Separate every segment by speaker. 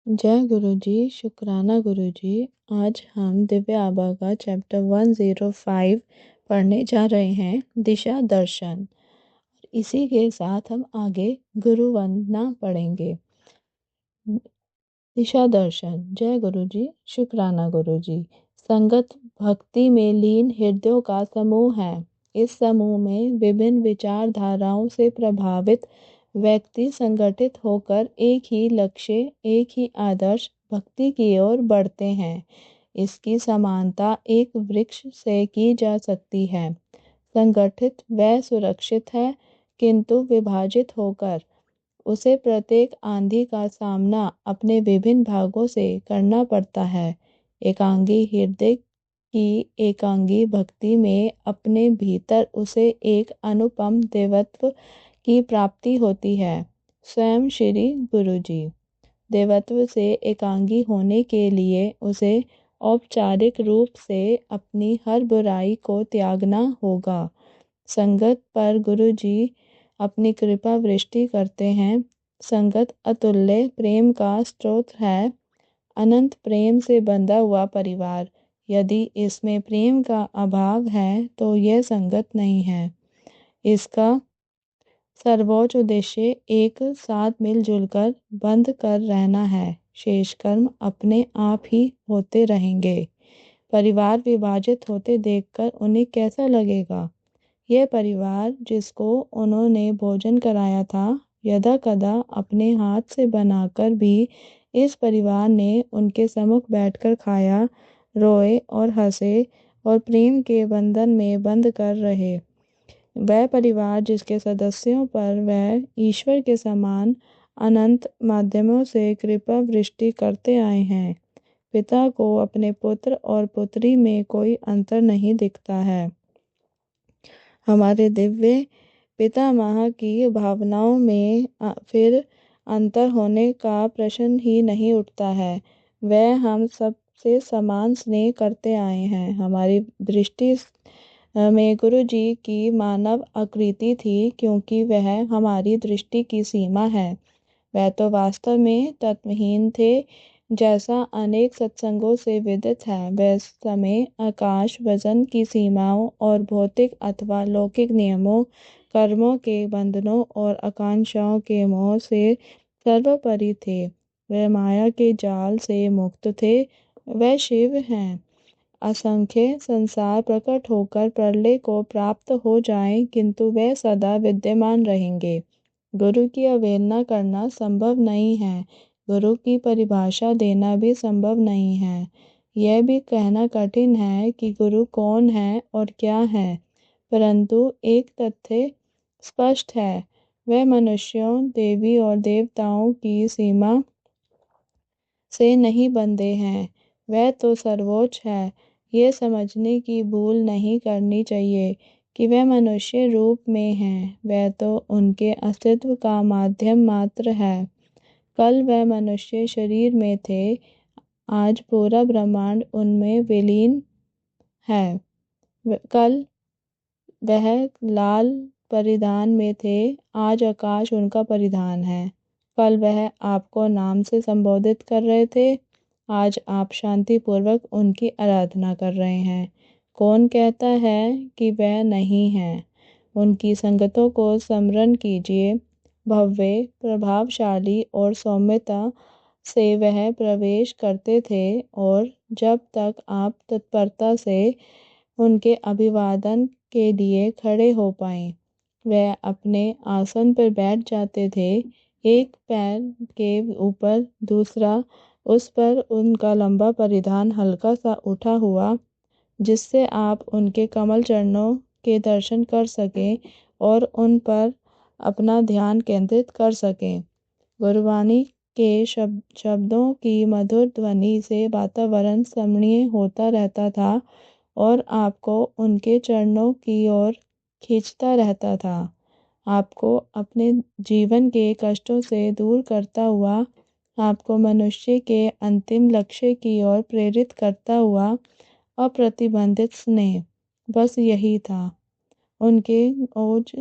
Speaker 1: जय गुरु जी, शुक्राना गुरु जी। आज हम दिव्य आबा का चैप्टर 105 पढ़ने जा रहे हैं, दिशा दर्शन। इसी के साथ हम आगे गुरु वंदना पढ़ेंगे। दिशा दर्शन। जय गुरु जी, शुक्राना गुरु जी। संगत भक्ति में लीन हृदयों का समूह है। इस समूह में विभिन्न विचारधाराओं से प्रभावित व्यक्ति संगठित होकर एक ही लक्ष्य, एक ही आदर्श भक्ति की ओर बढ़ते हैं। इसकी समानता एक वृक्ष से की जा सकती है। संगठित व सुरक्षित है, किंतु विभाजित होकर उसे प्रत्येक आंधी का सामना अपने विभिन्न भागों से करना पड़ता है। एकांगी हृदय की एकांगी भक्ति में अपने भीतर उसे एक अनुपम देवत्व की प्राप्ति होती है। स्वयं श्री गुरु जी। देवत्व से एकांगी होने के लिए उसे औपचारिक रूप से अपनी हर बुराई को त्यागना होगा। संगत पर गुरु जी अपनी कृपा वृष्टि करते हैं। संगत अतुल्य प्रेम का स्रोत है। अनंत प्रेम से बंधा हुआ परिवार, यदि इसमें प्रेम का अभाव है तो यह संगत नहीं है। इसका सर्वोच्च उद्देश्य एक साथ मिलजुल कर बंध कर रहना है। शेष कर्म अपने आप ही होते रहेंगे। परिवार विभाजित होते देखकर उन्हें कैसा लगेगा? यह परिवार जिसको उन्होंने भोजन कराया था, यदा कदा अपने हाथ से बनाकर भी इस परिवार ने उनके सम्मुख बैठकर खाया, रोए और हंसे और प्रेम के बंधन में बंध कर रहे। वह परिवार जिसके सदस्यों पर वह ईश्वर के समान अनंत माध्यमों से कृपा वृष्टि करते आए हैं। पिता को अपने पुत्र और पुत्री में कोई अंतर नहीं दिखता है। हमारे दिव्य पितामह की भावनाओं में फिर अंतर होने का प्रश्न ही नहीं उठता है। वह हम सबसे समान स्नेह करते आए हैं। हमारी दृष्टि में गुरु जी की मानव आकृति थी, क्योंकि वह हमारी दृष्टि की सीमा है। वह तो वास्तव में तत्वहीन थे, जैसा अनेक सत्संगों से विदित है। वह समय, आकाश, वजन की सीमाओं और भौतिक अथवा लौकिक नियमों, कर्मों के बंधनों और आकांक्षाओं के मोह से सर्वोपरि थे। वह माया के जाल से मुक्त थे। वह शिव हैं। असंख्य संसार प्रकट होकर प्रलय को प्राप्त हो जाएं, किंतु वे सदा विद्यमान रहेंगे। गुरु की अवहेलना करना संभव नहीं है। गुरु की परिभाषा देना भी संभव नहीं है। यह भी कहना कठिन है कि गुरु कौन है और क्या है, परंतु एक तथ्य स्पष्ट है, वह मनुष्यों, देवी और देवताओं की सीमा से नहीं बंधे हैं। वह तो सर्वोच्च है। यह समझने की भूल नहीं करनी चाहिए कि वह मनुष्य रूप में हैं। वह तो उनके अस्तित्व का माध्यम मात्र है। कल वह मनुष्य शरीर में थे, आज पूरा ब्रह्मांड उनमें विलीन है। कल वह लाल परिधान में थे, आज आकाश उनका परिधान है। कल वह आपको नाम से संबोधित कर रहे थे, आज आप शांतिपूर्वक उनकी आराधना कर रहे हैं। कौन कहता है कि वह नहीं है? उनकी संगतों को स्मरण कीजिए। भव्य, प्रभावशाली और सौम्यता से वह प्रवेश करते थे, और जब तक आप तत्परता से उनके अभिवादन के लिए खड़े हो पाए, वह अपने आसन पर बैठ जाते थे। एक पैर के ऊपर दूसरा, उस पर उनका लंबा परिधान हल्का सा उठा हुआ, जिससे आप उनके कमल चरणों के दर्शन कर सकें और उन पर अपना ध्यान केंद्रित कर सकें। गुरुवाणी के शब्दों की मधुर ध्वनि से वातावरण रमणीय होता रहता था और आपको उनके चरणों की ओर खींचता रहता था। आपको अपने जीवन के कष्टों से दूर करता हुआ, आपको मनुष्य के अंतिम लक्ष्य की ओर प्रेरित करता हुआ अप्रतिबंधित स्नेह, बस यही था। उनके ओज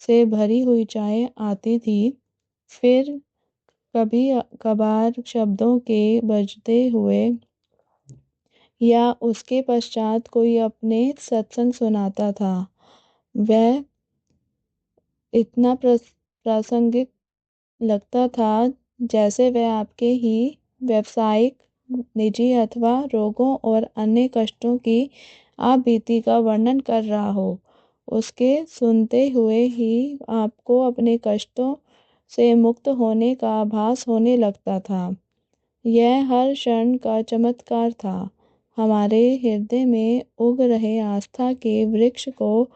Speaker 1: से भरी हुई चाय आती थी, फिर कभी कभार शब्दों के बजते हुए या उसके पश्चात कोई अपने सत्संग सुनाता था। वह इतना प्रासंगिक लगता था जैसे वह आपके ही व्यावसायिक, निजी अथवा रोगों और अन्य कष्टों की आप बीती का वर्णन कर रहा हो। उसके सुनते हुए ही आपको अपने कष्टों से मुक्त होने का आभास होने लगता था। यह हर क्षण का चमत्कार था। हमारे हृदय में उग रहे आस्था के वृक्ष को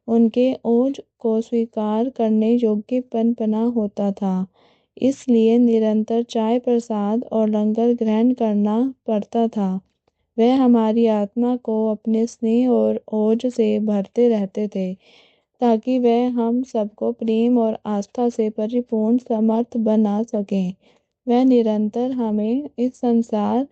Speaker 1: उनके ओज को स्वीकार करने योग्य पनपना होता था। इसलिए निरंतर चाय प्रसाद और लंगर ग्रहण करना पड़ता था। वह हमारी आत्मा को अपने स्नेह और ओज से भरते रहते थे ताकि वह हम सबको प्रेम और आस्था से परिपूर्ण समर्थ बना सकें। वह निरंतर हमें इस संसार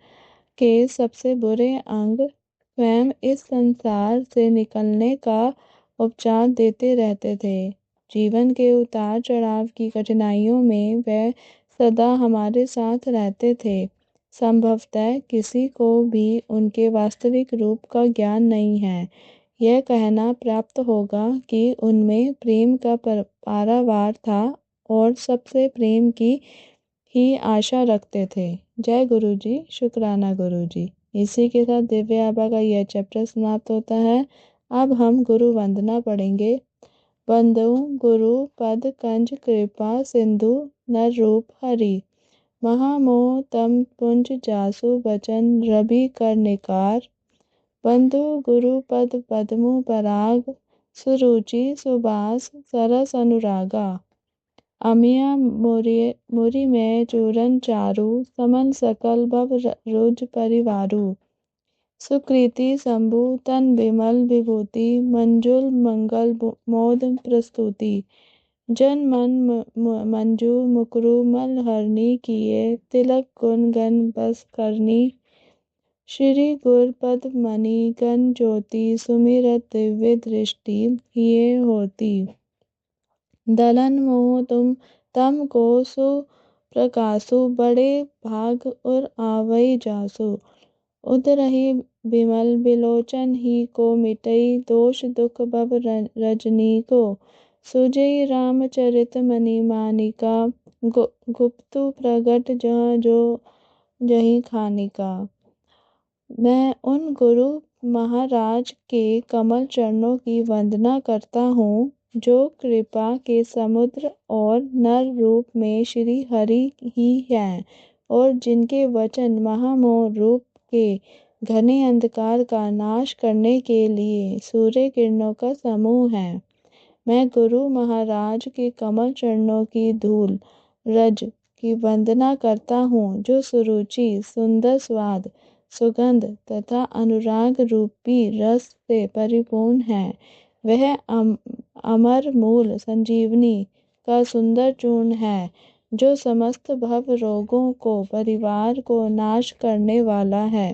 Speaker 1: के सबसे बुरे अंग स्वयं इस संसार से निकलने का उपचार देते रहते थे। जीवन के उतार चढ़ाव की कठिनाइयों में वह सदा हमारे साथ रहते थे। संभवतः किसी को भी उनके वास्तविक रूप का ज्ञान नहीं है। यह कहना प्राप्त होगा कि उनमें प्रेम का पारावार था और सबसे प्रेम की ही आशा रखते थे। जय गुरु जी, शुक्राना गुरु जी। इसी के साथ दिव्य आबा का यह चैप्टर समाप्त होता है। अब हम गुरु वंदना पढ़ेंगे। बंदु गुरु पद कंज कृपा सिंधु नर रूप हरि, महामोह तम पुंज जासु बचन रवि कर निकार, बंधु गुरु पद पद्मु पराग, सुरुचि सुबास सरस अनुरागा, अमिया मुरी में चूरन चारु, समन सकल भव रुज परिवारु, सुकृति शंभु तन विमल विभूति, मंजुल मंगल मोद प्रस्तुति, जन मन मंजू मुकुरु मल हरनी किए, तिलक गुण गण बस करनी, श्री गुर पद मणि गण ज्योति, सुमिरत दिव्य दृष्टि हिये होती, दलन मोह तुम तम को सुप्रकाशु, बड़े भाग और आवई जासु, उदरहि विमल बिलोचन ही को मिटई, दोष दुख भव रजनी को, सुजई रामचरित मणि मानिका, गुप्तु प्रगट जहाँ जो जही खानिका। मैं उन गुरु महाराज के कमल चरणों की वंदना करता हूँ जो कृपा के समुद्र और नर रूप में श्री हरि ही हैं और जिनके वचन महामोह रूप के घने अंधकार का नाश करने के लिए सूर्य किरणों का समूह है। मैं गुरु महाराज के कमल चरणों की धूल रज की वंदना करता हूँ जो सुरुचि, सुंदर स्वाद, सुगंध तथा अनुराग रूपी रस से परिपूर्ण है। वह अमर मूल संजीवनी का सुंदर चूर्ण है जो समस्त भव रोगों को परिवार को नाश करने वाला है।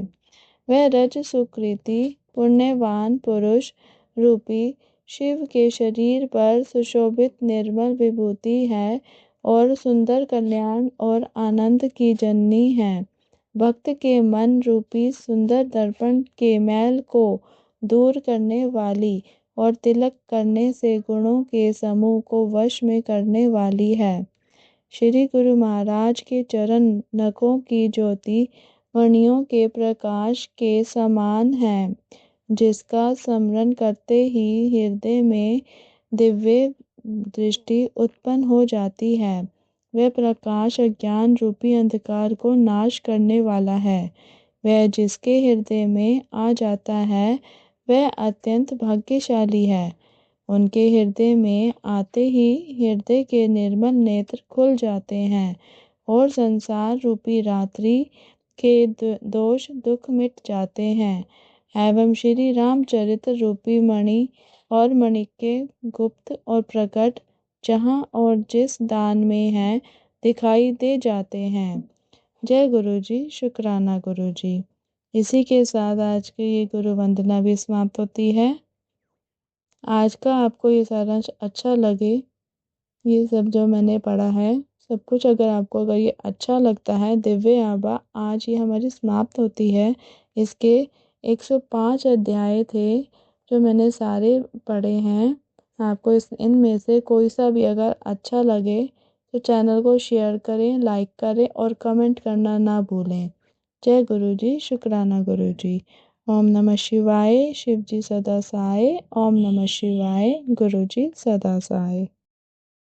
Speaker 1: वह रज सुकृति पुण्यवान पुरुष रूपी शिव के शरीर पर सुशोभित निर्मल विभूति है और सुंदर कल्याण और आनंद की जननी है। भक्त के मन रूपी सुंदर दर्पण के मैल को दूर करने वाली और तिलक करने से गुणों के समूह को वश में करने वाली है। श्री गुरु महाराज के चरण नखों की ज्योति मणियों के प्रकाश के समान है, जिसका स्मरण करते ही हृदय में दिव्य दृष्टि उत्पन्न हो जाती है। वह प्रकाश अज्ञान रूपी अंधकार को नाश करने वाला है। वह जिसके हृदय में आ जाता है वह अत्यंत भाग्यशाली है। उनके हृदय में आते ही हृदय के निर्मल नेत्र खुल जाते हैं और संसार रूपी रात्रि के दोष दुख मिट जाते हैं एवं श्री रामचरित रूपी मणि और मणिके गुप्त और प्रकट जहाँ और जिस दान में है दिखाई दे जाते हैं। जय गुरु जी, शुक्राना गुरु जी। इसी के साथ आज की ये गुरु वंदना भी समाप्त होती है। आज का आपको ये सारांश अच्छा लगे, ये सब जो मैंने पढ़ा है सब कुछ। अगर ये अच्छा लगता है दिव्य आभा, आज ये हमारी समाप्त होती है। इसके 105 अध्याय थे जो मैंने सारे पढ़े हैं। आपको इनमें से कोई सा भी अगर अच्छा लगे तो चैनल को शेयर करें, लाइक करें और कमेंट करना ना भूलें। जय गुरु जी, शुक्राना गुरु जी। ओम नमः शिवाय। शिव जी सदा सहाय। ओम नमः शिवाय। गुरु जी सदा सहाय।